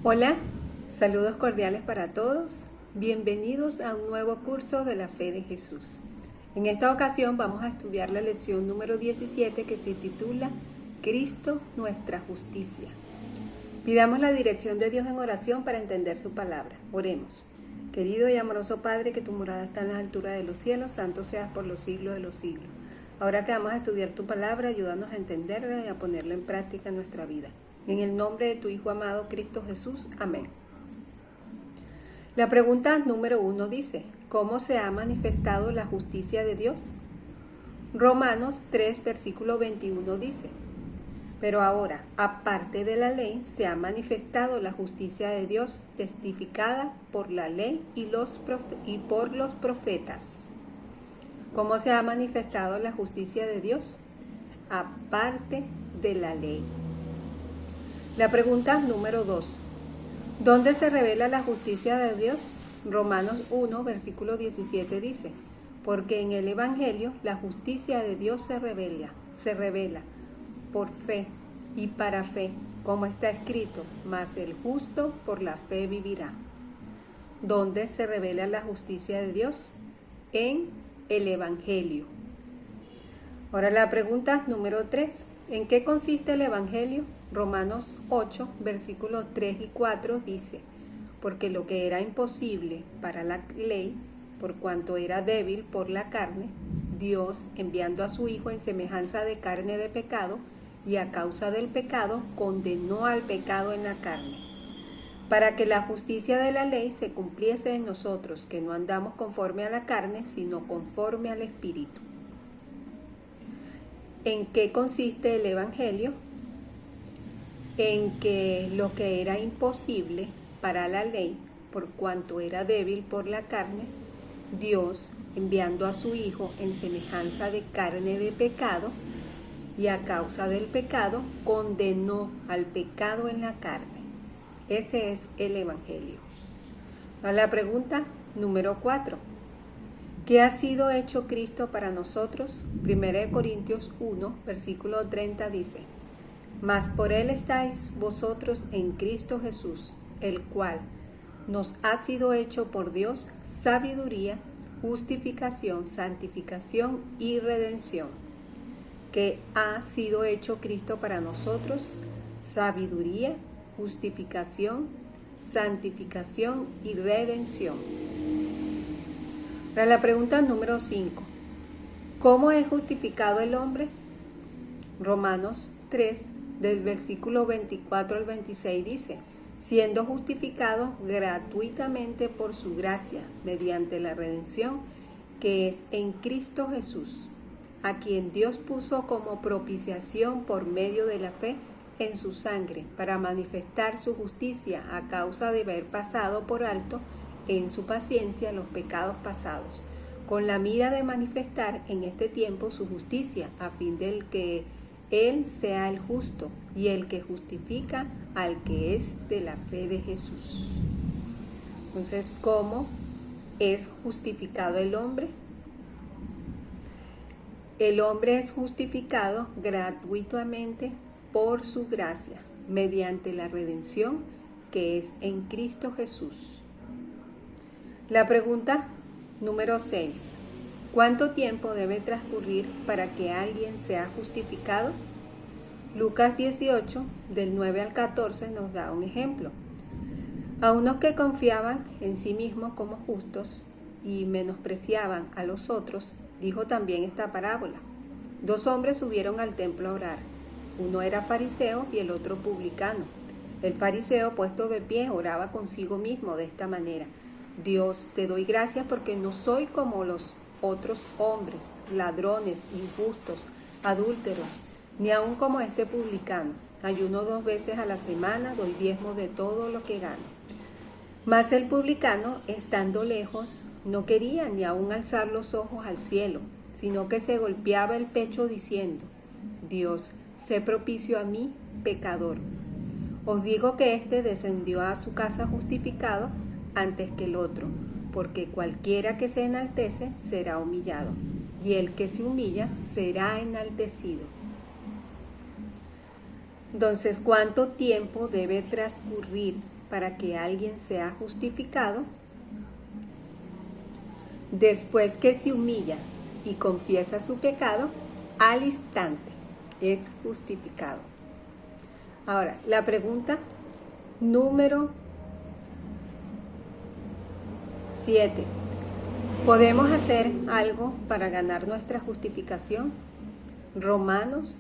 Hola, saludos cordiales para todos. Bienvenidos a un nuevo curso de la fe de Jesús. En esta ocasión vamos a estudiar la lección número 17 que se titula Cristo, nuestra justicia. Pidamos la dirección de Dios en oración para entender su palabra. Oremos. Querido y amoroso Padre, que tu morada está en la altura de los cielos, santo seas por los siglos de los siglos. Ahora que vamos a estudiar tu palabra, ayúdanos a entenderla y a ponerla en práctica en nuestra vida. En el nombre de tu Hijo amado, Cristo Jesús. Amén. La pregunta número 1 dice, ¿cómo se ha manifestado la justicia de Dios? Romanos 3, versículo 21 dice, pero ahora, aparte de la ley, se ha manifestado la justicia de Dios testificada por la ley y por los profetas. ¿Cómo se ha manifestado la justicia de Dios? Aparte de la ley. La pregunta número 2. ¿Dónde se revela la justicia de Dios? Romanos 1, versículo 17 dice, porque en el Evangelio la justicia de Dios se revela por fe y para fe, como está escrito, mas el justo por la fe vivirá. ¿Dónde se revela la justicia de Dios? En el Evangelio. Ahora la pregunta número 3. ¿En qué consiste el Evangelio? Romanos 8, versículos 3 y 4 dice, porque lo que era imposible para la ley, por cuanto era débil por la carne, Dios, enviando a su Hijo en semejanza de carne de pecado, y a causa del pecado, condenó al pecado en la carne, para que la justicia de la ley se cumpliese en nosotros, que no andamos conforme a la carne, sino conforme al Espíritu. ¿En qué consiste el Evangelio? En que lo que era imposible para la ley, por cuanto era débil por la carne, Dios, enviando a su Hijo en semejanza de carne de pecado, y a causa del pecado, condenó al pecado en la carne. Ese es el Evangelio. A la pregunta número 4. ¿Qué ha sido hecho Cristo para nosotros? 1 Corintios 1, versículo 30 dice, mas por Él estáis vosotros en Cristo Jesús, el cual nos ha sido hecho por Dios sabiduría, justificación, santificación y redención. ¿Qué ha sido hecho Cristo para nosotros? Sabiduría, justificación, santificación y redención. Para la pregunta número 5. ¿Cómo es justificado el hombre? Romanos 3, del versículo 24 al 26 dice, siendo justificado gratuitamente por su gracia, mediante la redención que es en Cristo Jesús, a quien Dios puso como propiciación por medio de la fe en su sangre, para manifestar su justicia a causa de haber pasado por alto en su paciencia los pecados pasados, con la mira de manifestar en este tiempo su justicia, a fin del que Él sea el justo y el que justifica al que es de la fe de Jesús. Entonces, ¿cómo es justificado el hombre? El hombre es justificado gratuitamente por su gracia, mediante la redención que es en Cristo Jesús. La pregunta número 6. ¿Cuánto tiempo debe transcurrir para que alguien sea justificado? Lucas 18, del 9 al 14, nos da un ejemplo. A unos que confiaban en sí mismos como justos y menospreciaban a los otros, dijo también esta parábola. 2 hombres subieron al templo a orar. Uno era fariseo y el otro publicano. El fariseo, puesto de pie, oraba consigo mismo de esta manera. Dios, te doy gracias porque no soy como los otros hombres, ladrones, injustos, adúlteros, ni aun como este publicano. Ayuno 2 veces a la semana, doy diezmo de todo lo que gano. Mas el publicano, estando lejos, no quería ni aun alzar los ojos al cielo, sino que se golpeaba el pecho diciendo, Dios, sé propicio a mí, pecador. Os digo que éste descendió a su casa justificado antes que el otro, porque cualquiera que se enaltece será humillado, y el que se humilla será enaltecido. Entonces, ¿cuánto tiempo debe transcurrir para que alguien sea justificado? Después que se humilla y confiesa su pecado, al instante es justificado. Ahora, la pregunta número 7. ¿Podemos hacer algo para ganar nuestra justificación? Romanos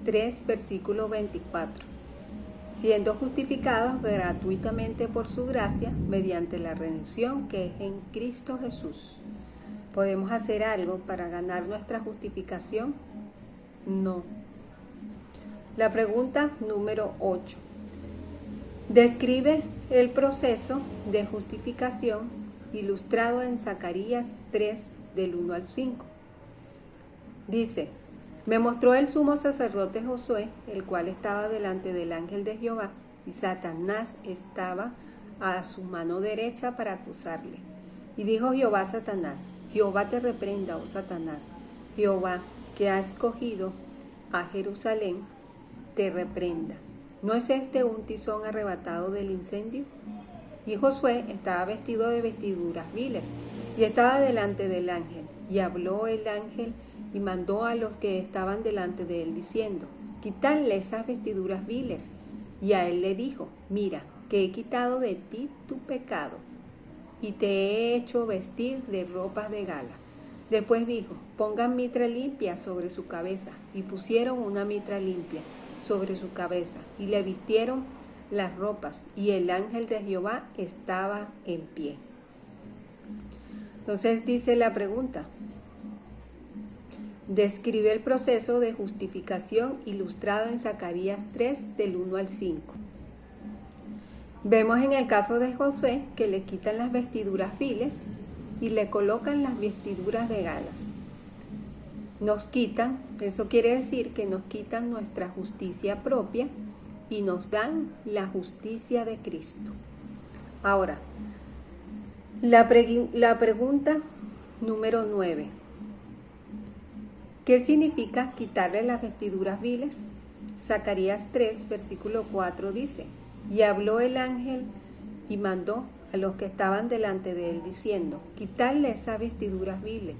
3, versículo 24. Siendo justificados gratuitamente por su gracia, mediante la redención que es en Cristo Jesús. ¿Podemos hacer algo para ganar nuestra justificación? No. La pregunta número 8. Describe el proceso de justificación ilustrado en Zacarías 3, del 1 al 5. Dice: me mostró el sumo sacerdote Josué, el cual estaba delante del ángel de Jehová, y Satanás estaba a su mano derecha para acusarle. Y dijo Jehová a Satanás: Jehová te reprenda, oh Satanás. Jehová, que ha escogido a Jerusalén, te reprenda. ¿No es este un tizón arrebatado del incendio? Y Josué estaba vestido de vestiduras viles, y estaba delante del ángel. Y habló el ángel y mandó a los que estaban delante de él, diciendo: quitadle esas vestiduras viles. Y a él le dijo: mira, que he quitado de ti tu pecado, y te he hecho vestir de ropas de gala. Después dijo: pongan mitra limpia sobre su cabeza. Y pusieron una mitra limpia sobre su cabeza, y le vistieron las ropas, y el ángel de Jehová estaba en pie. Entonces dice la pregunta: describe el proceso de justificación ilustrado en Zacarías 3, del 1 al 5. Vemos en el caso de Josué que le quitan las vestiduras viles y le colocan las vestiduras de galas. Nos quitan, eso quiere decir que nos quitan nuestra justicia propia y nos dan la justicia de Cristo. Ahora, la pregunta número 9. ¿Qué significa quitarle las vestiduras viles? Zacarías 3, versículo 4 dice: y habló el ángel y mandó a los que estaban delante de él, diciendo: quitadle esas vestiduras viles.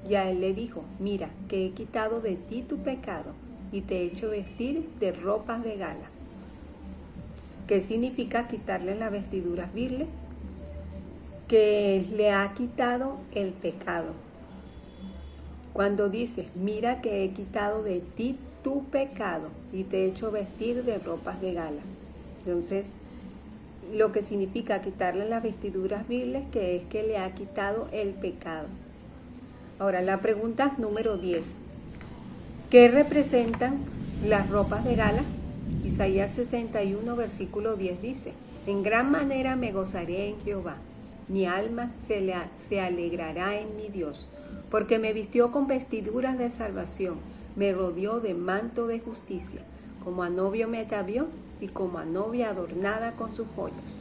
Y a él le dijo: mira, que he quitado de ti tu pecado, y te he hecho vestir de ropas de gala. ¿Qué significa quitarle las vestiduras viles? Que le ha quitado el pecado. Cuando dice: mira que he quitado de ti tu pecado y te he hecho vestir de ropas de gala. Entonces, lo que significa quitarle las vestiduras viles, que es que le ha quitado el pecado. Ahora, la pregunta número 10. ¿Qué representan las ropas de gala? Isaías 61, versículo 10 dice: en gran manera me gozaré en Jehová, mi alma se alegrará en mi Dios, porque me vistió con vestiduras de salvación, me rodeó de manto de justicia, como a novio me atavió y como a novia adornada con sus joyas.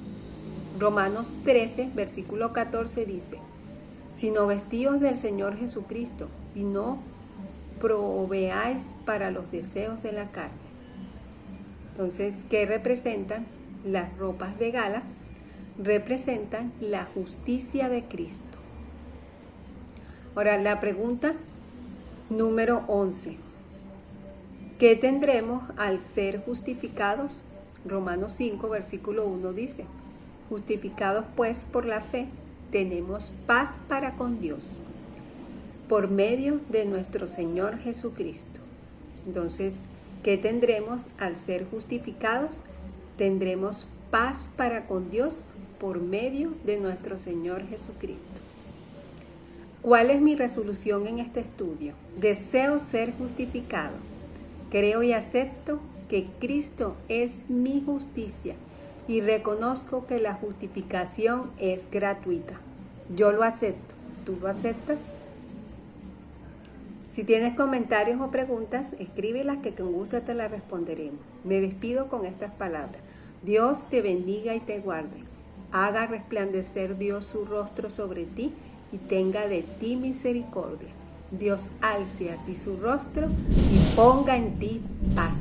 Romanos 13, versículo 14 dice: sino vestíos del Señor Jesucristo, y no proveáis para los deseos de la carne. Entonces, ¿qué representan las ropas de gala? Representan la justicia de Cristo. Ahora, la pregunta número 11. ¿Qué tendremos al ser justificados? Romanos 5, versículo 1 dice: justificados pues por la fe, tenemos paz para con Dios, por medio de nuestro Señor Jesucristo. Entonces, ¿qué tendremos al ser justificados? Tendremos paz para con Dios por medio de nuestro Señor Jesucristo. ¿Cuál es mi resolución en este estudio? Deseo ser justificado. Creo y acepto que Cristo es mi justicia y reconozco que la justificación es gratuita. Yo lo acepto. ¿Tú lo aceptas? Si tienes comentarios o preguntas, escríbelas que con gusto te las responderemos. Me despido con estas palabras. Dios te bendiga y te guarde. Haga resplandecer Dios su rostro sobre ti y tenga de ti misericordia. Dios alce a ti su rostro y ponga en ti paz.